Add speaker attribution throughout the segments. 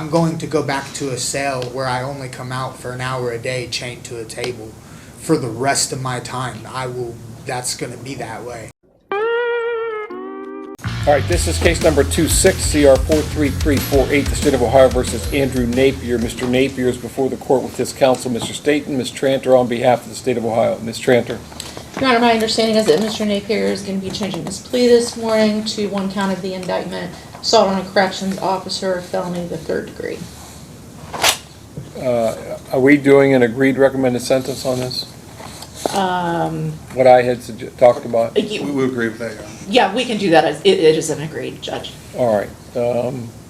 Speaker 1: I'm going to go back to a cell where I only come out for an hour a day chained to a table for the rest of my time. That's going to be that way.
Speaker 2: All right, this is case number 26CR43348, the State of Ohio versus Andrew Napier. Mr. Napier is before the court with his counsel, Mr. Staten. Ms. Tranter on behalf of the State of Ohio. Ms. Tranter.
Speaker 3: Your Honor, my understanding is that Mr. Napier is going to be changing his plea this morning to one count of the indictment, assault on a corrections officer, felony of the 3rd degree.
Speaker 2: Are we doing an agreed recommended sentence on this? What I had talked about?
Speaker 4: We agree with that, Your Honor.
Speaker 3: Yeah, we can do that. It is an agreed, Judge.
Speaker 2: All right.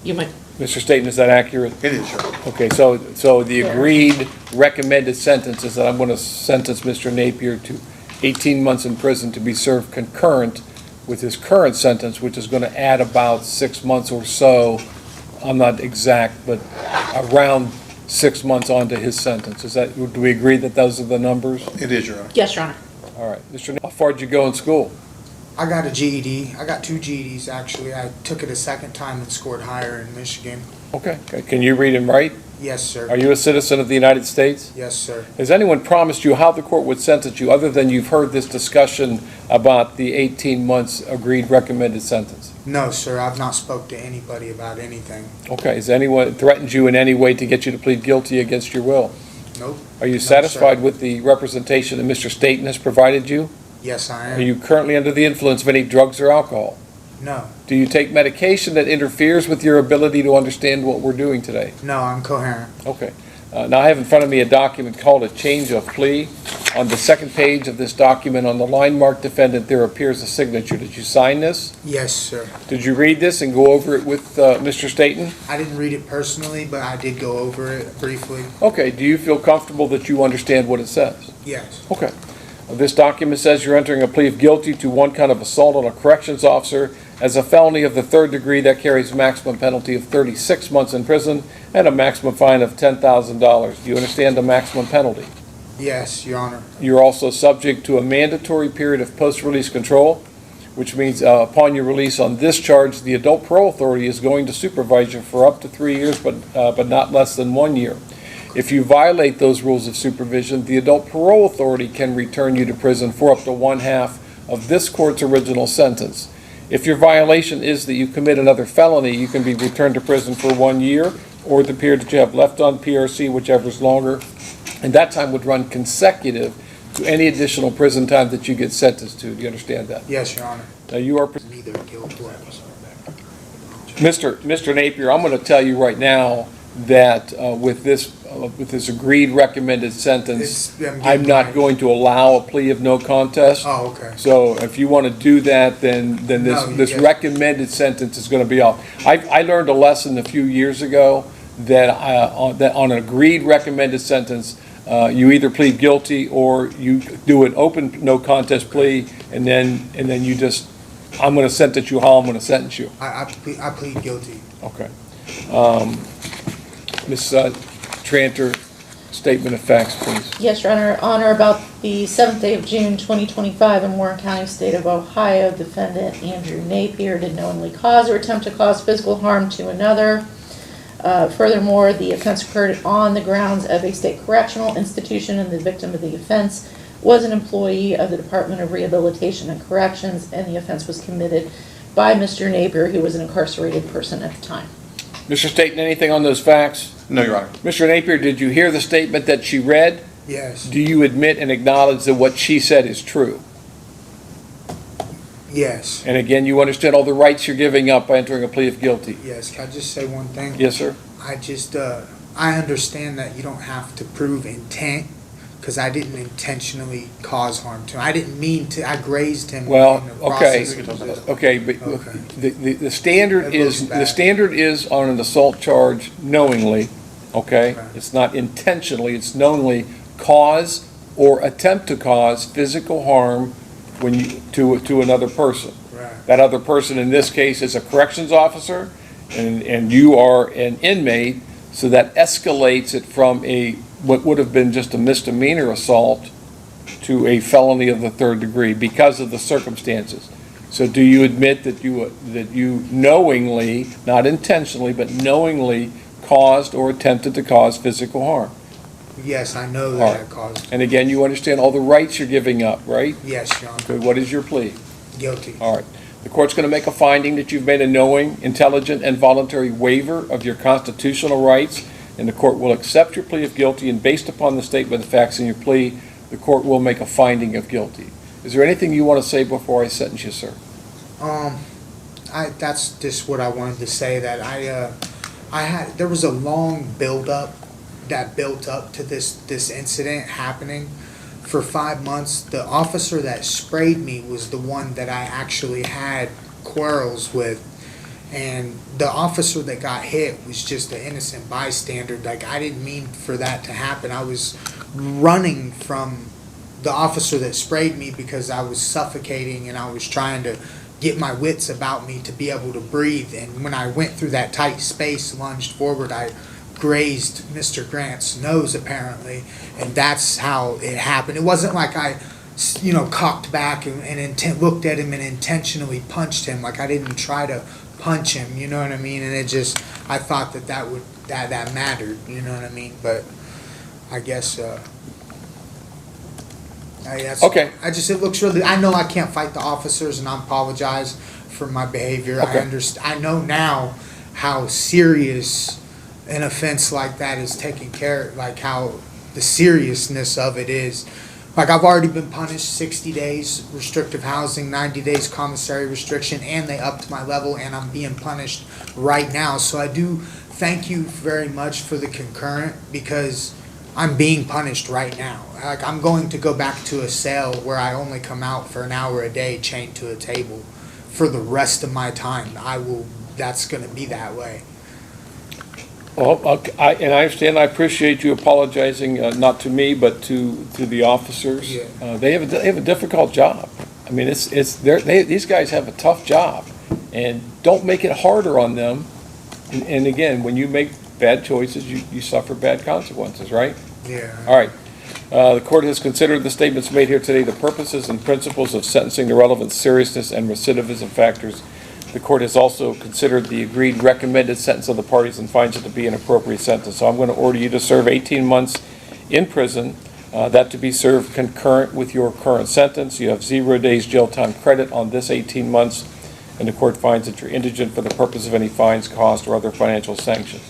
Speaker 3: You might.
Speaker 2: Mr. Staten, is that accurate?
Speaker 4: It is, Your Honor.
Speaker 2: Okay, so the agreed recommended sentence is that I'm going to sentence Mr. Napier to 18 months in prison to be served concurrent with his current sentence, which is going to add about 6 months or so. I'm not exact, but around 6 months onto his sentence. Do we agree that those are the numbers?
Speaker 4: It is, Your Honor.
Speaker 3: Yes, Your Honor.
Speaker 2: All right. Mr. Napier, how far did you go in school?
Speaker 1: I got a GED. I got 2 GEDs, actually. I took it a second time and scored higher in Michigan.
Speaker 2: Okay. Can you read and write?
Speaker 1: Yes, sir.
Speaker 2: Are you a citizen of the United States?
Speaker 1: Yes, sir.
Speaker 2: Has anyone promised you how the court would sentence you other than you've heard this discussion about the 18 months agreed recommended sentence?
Speaker 1: No, sir. I've not spoke to anybody about anything.
Speaker 2: Okay. Has anyone threatened you in any way to get you to plead guilty against your will?
Speaker 1: Nope.
Speaker 2: Are you
Speaker 1: No,
Speaker 2: satisfied
Speaker 1: sir.
Speaker 2: with the representation that Mr. Staten has provided you?
Speaker 1: Yes, I am.
Speaker 2: Are you currently under the influence of any drugs or alcohol?
Speaker 1: No.
Speaker 2: Do you take medication that interferes with your ability to understand what we're doing today?
Speaker 1: No, I'm coherent.
Speaker 2: Okay. Now I have in front of me a document called a change of plea. On the second page of this document, on the line marked defendant, there appears a signature. Did you sign this?
Speaker 1: Yes, sir.
Speaker 2: Did you read this and go over it with Mr. Staten?
Speaker 1: I didn't read it personally, but I did go over it briefly.
Speaker 2: Okay. Do you feel comfortable that you understand what it says?
Speaker 1: Yes.
Speaker 2: Okay. This document says you're entering a plea of guilty to one count of assault on a corrections officer as a felony of the 3rd degree that carries a maximum penalty of 36 months in prison and a maximum fine of $10,000. Do you understand the maximum penalty?
Speaker 1: Yes, Your Honor.
Speaker 2: You're also subject to a mandatory period of post-release control, which means upon your release on this charge, the adult parole authority is going to supervise you for up to 3 years, but not less than 1 year. If you violate those rules of supervision, the adult parole authority can return you to prison for up to 1/2 of this court's original sentence. If your violation is that you commit another felony, you can be returned to prison for 1 year or the period that you have left on PRC, whichever is longer, and that time would run consecutive to any additional prison time that you get sentenced to. Do you understand that?
Speaker 1: Yes, Your Honor.
Speaker 2: Now you are
Speaker 1: Neither guilt or
Speaker 2: Mr. Napier, I'm going to tell you right now that with this agreed recommended sentence, I'm not going to allow a plea of no contest.
Speaker 1: Oh, okay.
Speaker 2: So if you want to do that, then this recommended sentence is going to be off. I learned a lesson a few years ago that on an agreed recommended sentence, you either plead guilty or you do an open no contest plea, and then you just, I'm going to sentence you how I'm going to sentence you.
Speaker 1: I plead guilty.
Speaker 2: Okay. Ms. Tranter, statement of facts, please.
Speaker 3: Yes, Your Honor. On or about the 7th day of June, 2025, in Warren County, State of Ohio, defendant Andrew Napier did knowingly cause or attempt to cause physical harm to another. Furthermore, the offense occurred on the grounds of a state correctional institution, and the victim of the offense was an employee of the Department of Rehabilitation and Corrections, and the offense was committed by Mr. Napier, who was an incarcerated person at the time.
Speaker 2: Mr. Staten, anything on those facts?
Speaker 4: No, Your Honor.
Speaker 2: Mr. Napier, did you hear the statement that she read?
Speaker 1: Yes.
Speaker 2: Do you admit and acknowledge that what she said is true?
Speaker 1: Yes.
Speaker 2: And again, you understand all the rights you're giving up by entering a plea of guilty?
Speaker 1: Yes. Can I just say one thing?
Speaker 2: Yes, sir.
Speaker 1: I understand that you don't have to prove intent, because I didn't intentionally cause harm to him. I didn't mean to. I grazed him.
Speaker 2: Well,
Speaker 1: in the
Speaker 2: okay,
Speaker 1: process of this.
Speaker 2: okay, but
Speaker 1: Okay.
Speaker 2: the standard
Speaker 1: That
Speaker 2: is,
Speaker 1: looks bad.
Speaker 2: the standard is on an assault charge knowingly, okay?
Speaker 1: Okay.
Speaker 2: It's not intentionally, it's knowingly cause or attempt to cause physical harm when you, to another person.
Speaker 1: Right.
Speaker 2: That other person in this case is a corrections officer, and you are an inmate, so that escalates it from what would have been just a misdemeanor assault to a felony of the 3rd degree because of the circumstances. So do you admit that you knowingly, not intentionally, but knowingly caused or attempted to cause physical harm.
Speaker 1: Yes, I know
Speaker 2: All
Speaker 1: that
Speaker 2: right.
Speaker 1: I caused.
Speaker 2: And again, you understand all the rights you're giving up, right?
Speaker 1: Yes, Your Honor.
Speaker 2: Okay, what is your plea?
Speaker 1: Guilty.
Speaker 2: All right. The court's going to make a finding that you've made a knowing, intelligent, and voluntary waiver of your constitutional rights, and the court will accept your plea of guilty, and based upon the statement of facts in your plea, the court will make a finding of guilty. Is there anything you want to say before I sentence you, sir?
Speaker 1: That's just what I wanted to say, that there was a long build-up that built up to this incident happening for 5 months. The officer that sprayed me was the one that I actually had quarrels with, and the officer that got hit was just an innocent bystander. Like, I didn't mean for that to happen. I was running from the officer that sprayed me because I was suffocating, and I was trying to get my wits about me to be able to breathe. And when I went through that tight space, lunged forward, I grazed Mr. Grant's nose apparently, and that's how it happened. It wasn't like I, cocked back and looked at him and intentionally punched him. Like, I didn't try to punch him, you know what I mean? And I thought that mattered, you know what I mean? But I guess
Speaker 2: Okay.
Speaker 1: it looks really. I know I can't fight the officers, and I apologize for my behavior.
Speaker 2: Okay.
Speaker 1: I know now how serious an offense like that is taken care of, like how the seriousness of it is. Like, I've already been punished 60 days restrictive housing, 90 days commissary restriction, and they upped my level, and I'm being punished right now. So I do thank you very much for the concurrent, because I'm being punished right now. Like, I'm going to go back to a cell where I only come out for an hour a day chained to a table for the rest of my time. That's going to be that way.
Speaker 2: Well, I understand, I appreciate you apologizing, not to me, but to the officers.
Speaker 1: Yeah.
Speaker 2: They have a difficult job. I mean, these guys have a tough job, and don't make it harder on them. And again, when you make bad choices, you suffer bad consequences, right?
Speaker 1: Yeah.
Speaker 2: All right. The court has considered the statements made here today, the purposes and principles of sentencing, the relevant seriousness and recidivism factors. The court has also considered the agreed recommended sentence of the parties and finds it to be an appropriate sentence. So I'm going to order you to serve 18 months in prison, that to be served concurrent with your current sentence. You have 0 days jail time credit on this 18 months, and the court finds that you're indigent for the purpose of any fines, costs, or other financial sanctions.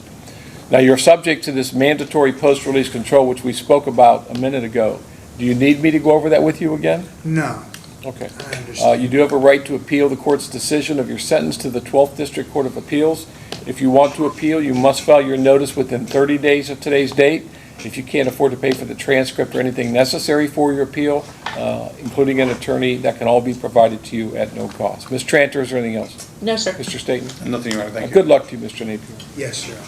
Speaker 2: Now, you're subject to this mandatory post-release control, which we spoke about a minute ago. Do you need me to go over that with you again?
Speaker 1: No.
Speaker 2: Okay.
Speaker 1: I understand.
Speaker 2: You do have a right to appeal the court's decision of your sentence to the 12th District Court of Appeals. If you want to appeal, you must file your notice within 30 days of today's date. If you can't afford to pay for the transcript or anything necessary for your appeal, including an attorney, that can all be provided to you at no cost. Ms. Tranter, is there anything else?
Speaker 3: No, sir.
Speaker 2: Mr. Staten?
Speaker 4: Nothing, Your Honor, thank you.
Speaker 2: Good luck to you, Mr. Napier.
Speaker 1: Yes, Your Honor.